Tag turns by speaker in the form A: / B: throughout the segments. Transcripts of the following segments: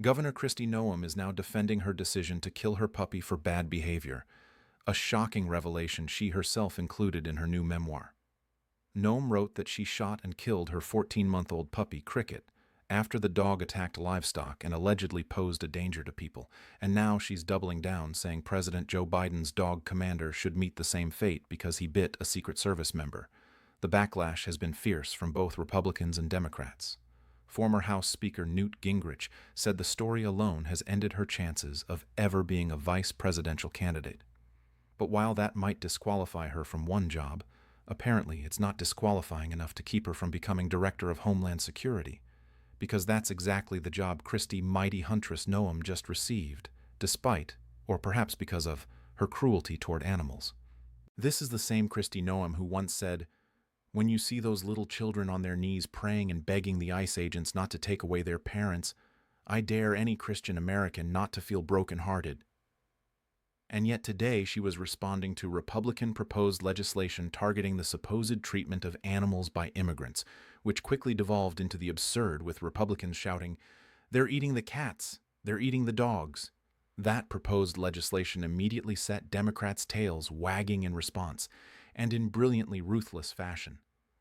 A: Governor Kristi Noem is now defending her decision to kill her puppy for bad behavior, a shocking revelation she herself included in her new memoir. Noem wrote that she shot and killed her 14-month-old puppy, Cricket, after the dog attacked livestock and allegedly posed a danger to people, and now she's doubling down, saying President Joe Biden's dog commander should meet the same fate because he bit a Secret Service member. The backlash has been fierce from both Republicans and Democrats. Former House Speaker Newt Gingrich said the story alone has ended her chances of ever being a vice presidential candidate. But while that might disqualify her from one job, apparently it's not disqualifying enough to keep her from becoming Director of Homeland Security, because that's exactly the job Kristi Mighty Huntress Noem just received, despite, or perhaps because of, her cruelty toward animals. This is the same Kristi Noem who once said, "When you see those little children on their knees praying and begging the ICE agents not to take away their parents, I dare any Christian American not to feel brokenhearted." And yet today she was responding to Republican-proposed legislation targeting the supposed treatment of animals by immigrants, which quickly devolved into the absurd, with Republicans shouting, "They're eating the cats! They're eating the dogs!" That proposed legislation immediately set Democrats' tails wagging in response, and in brilliantly ruthless fashion.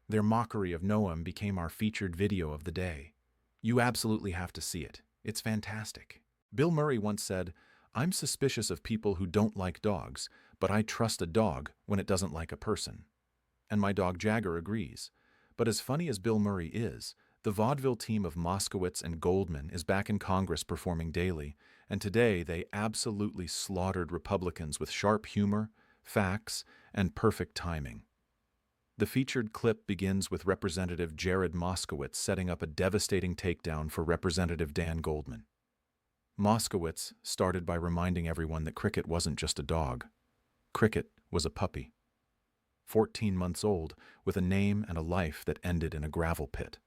A: Their mockery of Noem became our featured video of the day. You absolutely have to see it. It's fantastic. Bill Murray once said, "I'm suspicious of people who don't like dogs, but I trust a dog when it doesn't like a person." And my dog Jagger agrees. But as funny as Bill Murray is, the vaudeville team of Moskowitz and Goldman is back in Congress performing daily, and today they absolutely slaughtered Republicans with sharp humor, facts, and perfect timing. The featured clip begins with Representative Jared Moskowitz setting up a devastating takedown for Representative Dan Goldman. Moskowitz started by reminding everyone that Cricket wasn't just a dog. Cricket was a puppy. 14 months old, with a name and a life that ended in a gravel pit.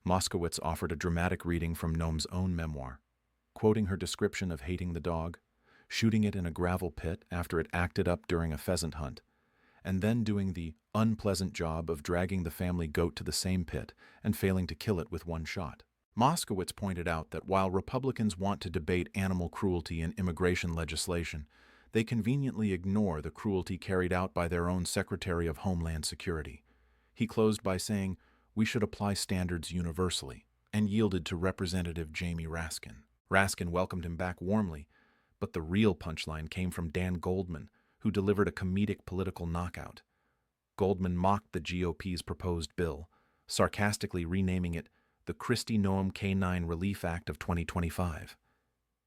A: Moskowitz offered a dramatic reading from Noem's own memoir, quoting her description of hating the dog, shooting it in a gravel pit after it acted up during a pheasant hunt, and then doing the unpleasant job of dragging the family goat to the same pit and failing to kill it with one shot. Moskowitz pointed out that while Republicans want to debate animal cruelty in immigration legislation, they conveniently ignore the cruelty carried out by their own Secretary of Homeland Security. He closed by saying, "We should apply standards universally," and yielded to Representative Jamie Raskin. Raskin welcomed him back warmly, but the real punchline came from Dan Goldman, who delivered a comedic political knockout. Goldman mocked the GOP's proposed bill, sarcastically renaming it the Kristi Noem K-9 Relief Act of 2025.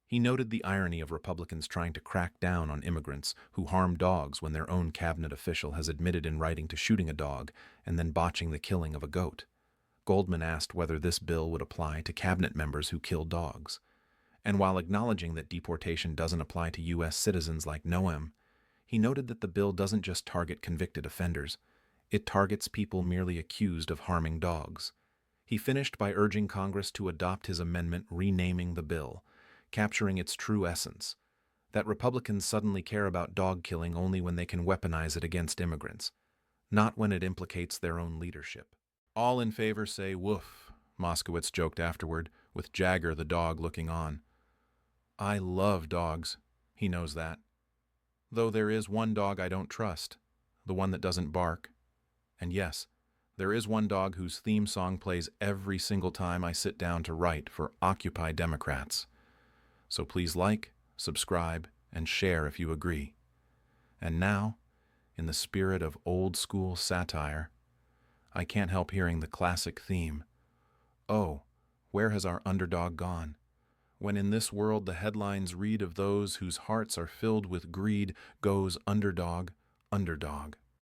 A: He noted the irony of Republicans trying to crack down on immigrants who harm dogs when their own cabinet official has admitted in writing to shooting a dog and then botching the killing of a goat. Goldman asked whether this bill would apply to cabinet members who kill dogs. And while acknowledging that deportation doesn't apply to U.S. citizens like Noem, he noted that the bill doesn't just target convicted offenders, it targets people merely accused of harming dogs. He finished by urging Congress to adopt his amendment renaming the bill, capturing its true essence, that Republicans suddenly care about dog killing only when they can weaponize it against immigrants, not when it implicates their own leadership. "All in favor say woof," Moskowitz joked afterward, with Jagger the dog looking on. "I love dogs. He knows that. Though there is one dog I don't trust, the one that doesn't bark. And yes, there is one dog whose theme song plays every single time I sit down to write for Occupy Democrats. So please like, subscribe, and share if you agree. And now, in the spirit of old-school satire, I can't help hearing the classic theme. Oh, where has our underdog gone? When in this world the headlines read of those whose hearts are filled with greed, goes underdog, underdog.